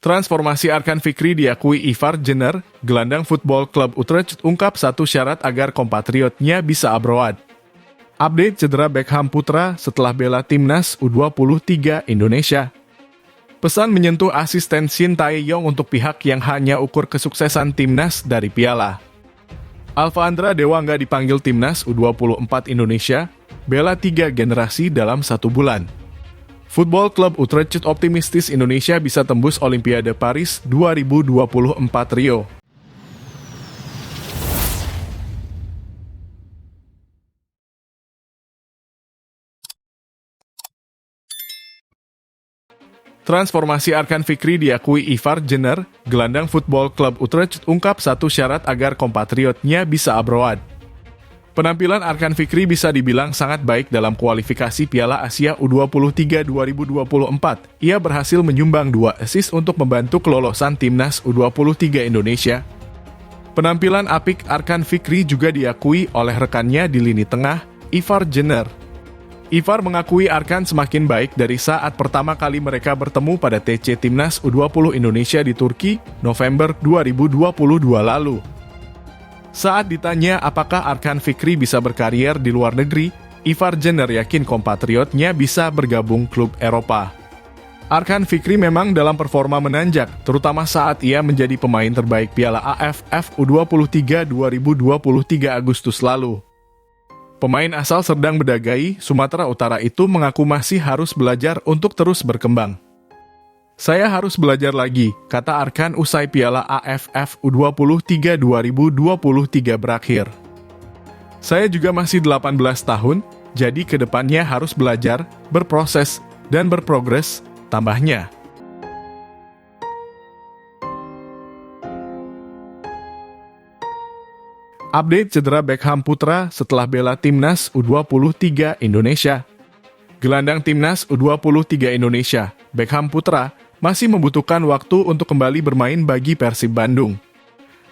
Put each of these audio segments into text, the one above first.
Transformasi Arkan Fikri diakui Ivar Jenner, gelandang football klub Utrecht ungkap satu syarat agar kompatriotnya bisa abroad. Update cedera Beckham Putra setelah bela timnas U23 Indonesia. Pesan menyentuh asisten Shin Tae-yong untuk pihak yang hanya ukur kesuksesan timnas dari piala. Alfandra Dewangga dipanggil timnas U24 Indonesia, bela 3 generasi dalam 1 bulan. Football Club Utrecht optimistis Indonesia bisa tembus Olimpiade Paris 2024 Rio. Transformasi Arkan Fikri diakui Ivar Jenner, gelandang football klub Utrecht ungkap satu syarat agar kompatriotnya bisa abroad. Penampilan Arkan Fikri bisa dibilang sangat baik dalam kualifikasi Piala Asia U23 2024. Ia berhasil menyumbang 2 assist untuk membantu kelolosan timnas U23 Indonesia. Penampilan apik Arkan Fikri juga diakui oleh rekannya di lini tengah, Ivar Jenner. Ivar mengakui Arkan semakin baik dari saat pertama kali mereka bertemu pada TC Timnas U20 Indonesia di Turki, November 2022 lalu. Saat ditanya apakah Arkan Fikri bisa berkarier di luar negeri, Ivar Jenner yakin kompatriotnya bisa bergabung klub Eropa. Arkan Fikri memang dalam performa menanjak, terutama saat ia menjadi pemain terbaik Piala AFF U23 2023 Agustus lalu. Pemain asal Serdang Bedagai, Sumatera Utara itu mengaku masih harus belajar untuk terus berkembang. Saya harus belajar lagi, kata Arkan usai Piala AFF U23 2023 berakhir. Saya juga masih 18 tahun, jadi kedepannya harus belajar, berproses, dan berprogres, tambahnya. Update cedera Beckham Putra setelah bela timnas U23 Indonesia. Gelandang timnas U23 Indonesia, Beckham Putra, masih membutuhkan waktu untuk kembali bermain bagi Persib Bandung.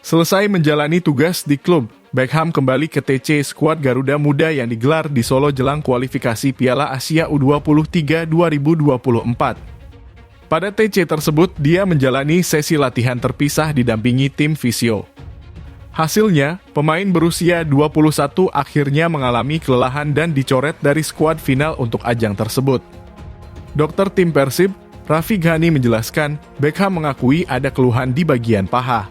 Selesai menjalani tugas di klub, Beckham kembali ke TC skuad Garuda Muda yang digelar di Solo jelang kualifikasi Piala Asia U23 2024. Pada TC tersebut, dia menjalani sesi latihan terpisah didampingi tim fisio. Hasilnya, pemain berusia 21 akhirnya mengalami kelelahan dan dicoret dari skuad final untuk ajang tersebut. Dokter tim Persib, Raffi Ghani menjelaskan, Beckham mengakui ada keluhan di bagian paha.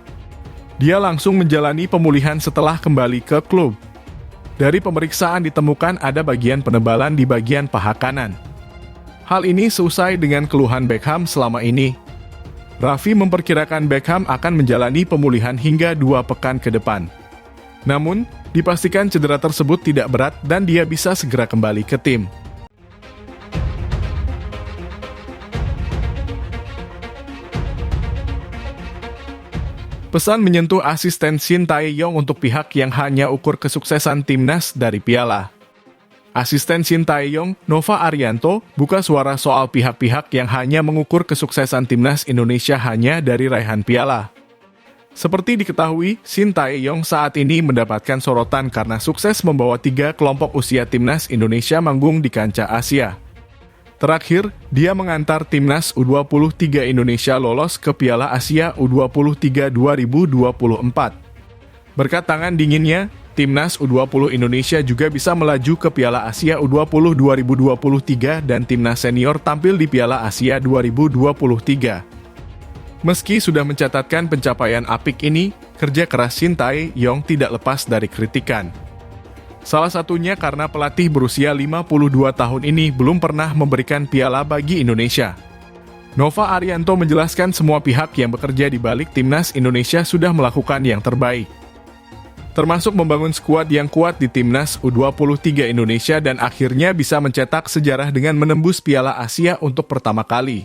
Dia langsung menjalani pemulihan setelah kembali ke klub. Dari pemeriksaan ditemukan ada bagian penebalan di bagian paha kanan. Hal ini seusai dengan keluhan Beckham selama ini. Raffi memperkirakan Beckham akan menjalani pemulihan hingga 2 pekan ke depan. Namun, dipastikan cedera tersebut tidak berat dan dia bisa segera kembali ke tim. Pesan menyentuh asisten Shin Tae-yong untuk pihak yang hanya ukur kesuksesan timnas dari piala. Asisten Shin Tae-yong, Nova Arianto, buka suara soal pihak-pihak yang hanya mengukur kesuksesan timnas Indonesia hanya dari raihan piala. Seperti diketahui, Shin Tae-yong saat ini mendapatkan sorotan karena sukses membawa 3 kelompok usia timnas Indonesia manggung di kancah Asia. Terakhir, dia mengantar timnas U23 Indonesia lolos ke Piala Asia U23 2024. Berkat tangan dinginnya, timnas U20 Indonesia juga bisa melaju ke Piala Asia U20 2023 dan timnas senior tampil di Piala Asia 2023. Meski sudah mencatatkan pencapaian apik ini, kerja keras Shin Tae-yong tidak lepas dari kritikan. Salah satunya karena pelatih berusia 52 tahun ini belum pernah memberikan piala bagi Indonesia. Nova Arianto menjelaskan semua pihak yang bekerja di balik timnas Indonesia sudah melakukan yang terbaik. Termasuk membangun skuad yang kuat di timnas U23 Indonesia dan akhirnya bisa mencetak sejarah dengan menembus Piala Asia untuk pertama kali.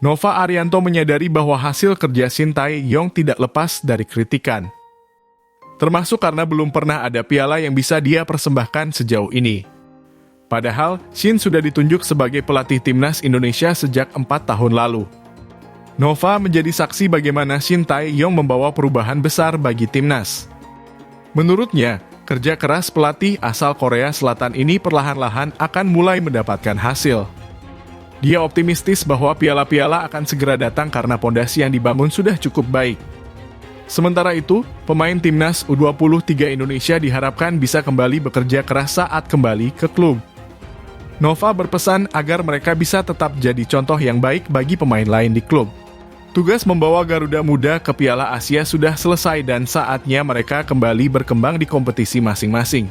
Nova Arianto menyadari bahwa hasil kerja Shin Tae-yong tidak lepas dari kritikan. Termasuk karena belum pernah ada piala yang bisa dia persembahkan sejauh ini. Padahal, Shin sudah ditunjuk sebagai pelatih timnas Indonesia sejak 4 tahun lalu. Nova menjadi saksi bagaimana Shin Tae-yong membawa perubahan besar bagi timnas. Menurutnya, kerja keras pelatih asal Korea Selatan ini perlahan-lahan akan mulai mendapatkan hasil. Dia optimistis bahwa piala-piala akan segera datang karena pondasi yang dibangun sudah cukup baik. Sementara itu, pemain timnas U23 Indonesia diharapkan bisa kembali bekerja keras saat kembali ke klub. Nova berpesan agar mereka bisa tetap jadi contoh yang baik bagi pemain lain di klub. Tugas membawa Garuda Muda ke Piala Asia sudah selesai dan saatnya mereka kembali berkembang di kompetisi masing-masing.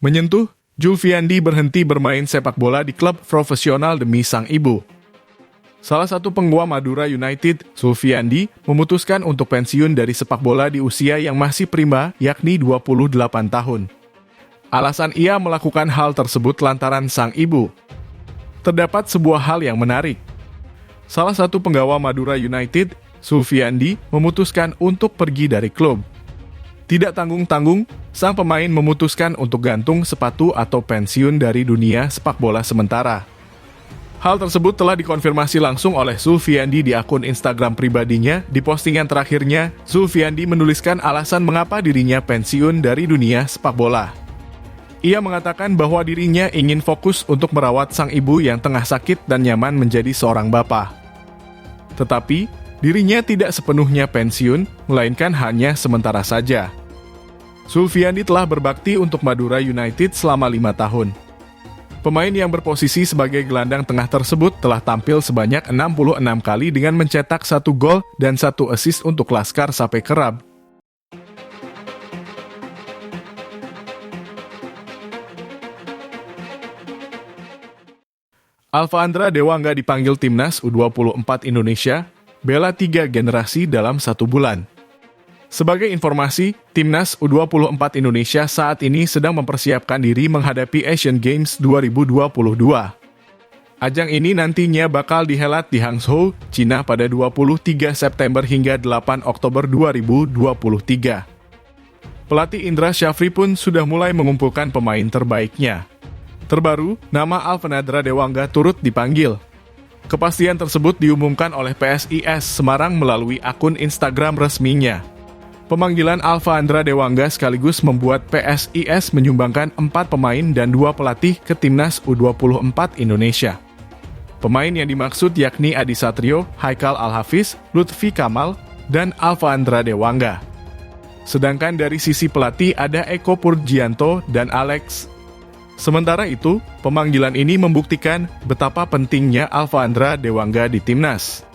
Menyentuh, Julfiandi berhenti bermain sepak bola di klub profesional demi sang ibu. Salah satu penggawa Madura United, Julfiandi, memutuskan untuk pensiun dari sepak bola di usia yang masih prima, yakni 28 tahun. Alasan ia melakukan hal tersebut lantaran sang ibu. Terdapat sebuah hal yang menarik. Salah satu penggawa Madura United, Julfiandi, memutuskan untuk pergi dari klub. Tidak tanggung-tanggung, sang pemain memutuskan untuk gantung sepatu atau pensiun dari dunia sepak bola sementara. Hal tersebut telah dikonfirmasi langsung oleh Julfiandi di akun Instagram pribadinya. Di postingan terakhirnya, Julfiandi menuliskan alasan mengapa dirinya pensiun dari dunia sepak bola. Ia mengatakan bahwa dirinya ingin fokus untuk merawat sang ibu yang tengah sakit dan nyaman menjadi seorang bapa. Tetapi, dirinya tidak sepenuhnya pensiun, melainkan hanya sementara saja. Julfiandi telah berbakti untuk Madura United selama 5 tahun. Pemain yang berposisi sebagai gelandang tengah tersebut telah tampil sebanyak 66 kali dengan mencetak 1 gol dan 1 assist untuk Laskar Sape Kerab. Alfa Andra Dewangga dipanggil timnas U24 Indonesia, bela 3 generasi dalam 1 bulan. Sebagai informasi, timnas U24 Indonesia saat ini sedang mempersiapkan diri menghadapi Asian Games 2022. Ajang ini nantinya bakal dihelat di Hangzhou, Cina pada 23 September hingga 8 Oktober 2023. Pelatih Indra Syafri pun sudah mulai mengumpulkan pemain terbaiknya. Terbaru, nama Alfa Andra Dewangga turut dipanggil. Kepastian tersebut diumumkan oleh PSIS Semarang melalui akun Instagram resminya. Pemanggilan Alfa Andra Dewangga sekaligus membuat PSIS menyumbangkan 4 pemain dan 2 pelatih ke timnas U24 Indonesia. Pemain yang dimaksud yakni Adi Satrio, Haikal Al-Hafiz, Lutfi Kamal, dan Alfa Andra Dewangga. Sedangkan dari sisi pelatih ada Eko Purgianto dan Alex. Sementara itu, pemanggilan ini membuktikan betapa pentingnya Alfa Andra Dewangga di timnas.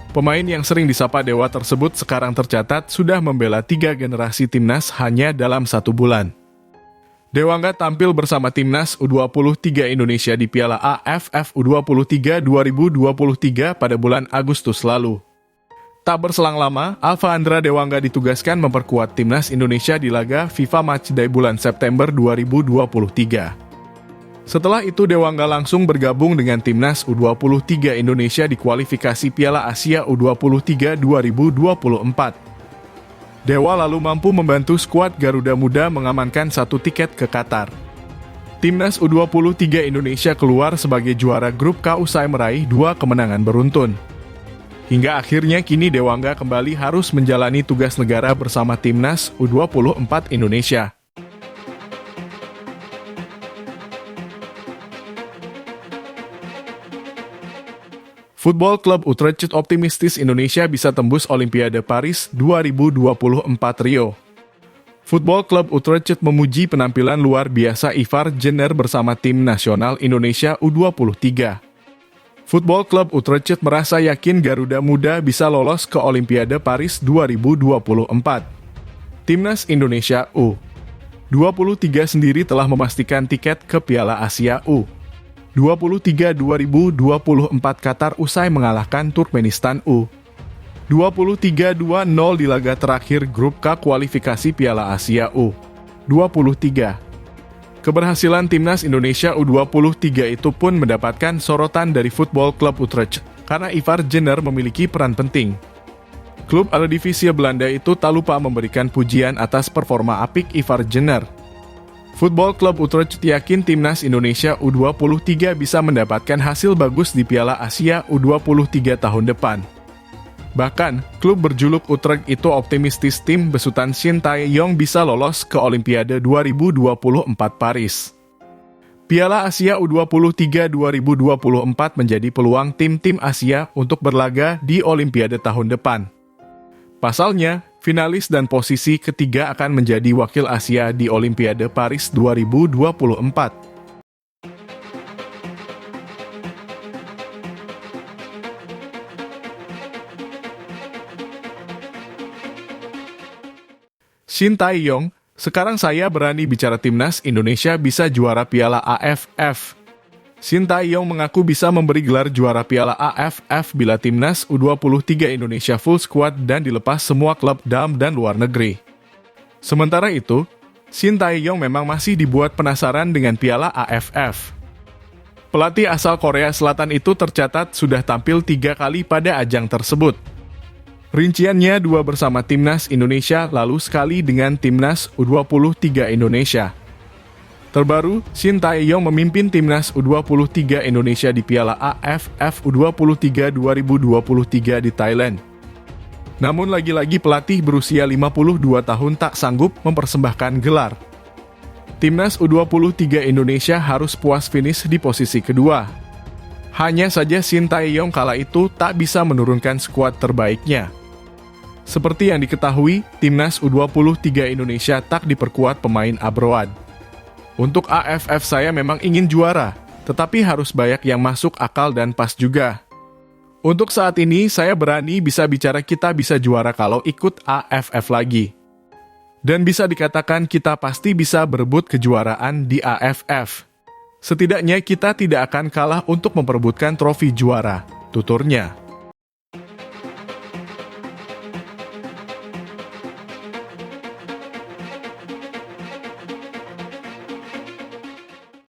Pemain yang sering disapa Dewa tersebut sekarang tercatat sudah membela 3 generasi timnas hanya dalam 1 bulan. Dewangga tampil bersama timnas U23 Indonesia di Piala AFF U23 2023 pada bulan Agustus lalu. Tak berselang lama, Alfa Andra Dewangga ditugaskan memperkuat timnas Indonesia di laga FIFA Matchday bulan September 2023. Setelah itu Dewangga langsung bergabung dengan timnas U23 Indonesia di kualifikasi Piala Asia U23 2024. Dewa lalu mampu membantu skuad Garuda Muda mengamankan 1 tiket ke Qatar. Timnas U23 Indonesia keluar sebagai juara grup K usai meraih 2 kemenangan beruntun. Hingga akhirnya kini Dewangga kembali harus menjalani tugas negara bersama timnas U24 Indonesia. Football Club Utrecht optimistis Indonesia bisa tembus Olimpiade Paris 2024 Rio. Football Club Utrecht memuji penampilan luar biasa Ivar Jenner bersama tim nasional Indonesia U23. Football Club Utrecht merasa yakin Garuda Muda bisa lolos ke Olimpiade Paris 2024. Timnas Indonesia U23 sendiri telah memastikan tiket ke Piala Asia U23 2024 Qatar usai mengalahkan Turkmenistan U23 2-0 di laga terakhir grup K kualifikasi Piala Asia U23. Keberhasilan timnas Indonesia U23 itu pun mendapatkan sorotan dari Football Club Utrecht karena Ivar Jenner memiliki peran penting. Klub Eredivisie Belanda itu tak lupa memberikan pujian atas performa apik Ivar Jenner. Football Club Utrecht yakin timnas Indonesia U23 bisa mendapatkan hasil bagus di Piala Asia U23 tahun depan. Bahkan, klub berjuluk Utrecht itu optimistis tim besutan Shin Tae-yong bisa lolos ke Olimpiade 2024 Paris. Piala Asia U23 2024 menjadi peluang tim-tim Asia untuk berlaga di Olimpiade tahun depan. Pasalnya, finalis dan posisi ketiga akan menjadi wakil Asia di Olimpiade Paris 2024. Shin Tae-yong, sekarang saya berani bicara timnas Indonesia bisa juara Piala AFF. Shin Tae-yong mengaku bisa memberi gelar juara Piala AFF bila timnas U23 Indonesia full squad dan dilepas semua klub dalam dan luar negeri. Sementara itu, Shin Tae-yong memang masih dibuat penasaran dengan Piala AFF. Pelatih asal Korea Selatan itu tercatat sudah tampil 3 kali pada ajang tersebut. Rinciannya 2 bersama timnas Indonesia lalu sekali dengan timnas U23 Indonesia. Terbaru, Shin Tae-yong memimpin timnas U23 Indonesia di Piala AFF U23 2023 di Thailand. Namun lagi-lagi pelatih berusia 52 tahun tak sanggup mempersembahkan gelar. Timnas U23 Indonesia harus puas finish di posisi kedua. Hanya saja Shin Tae-yong kala itu tak bisa menurunkan skuad terbaiknya. Seperti yang diketahui, timnas U23 Indonesia tak diperkuat pemain abroad. Untuk AFF saya memang ingin juara, tetapi harus banyak yang masuk akal dan pas juga. Untuk saat ini saya berani bisa bicara kita bisa juara kalau ikut AFF lagi. Dan bisa dikatakan kita pasti bisa berebut kejuaraan di AFF. Setidaknya kita tidak akan kalah untuk memperebutkan trofi juara, tuturnya.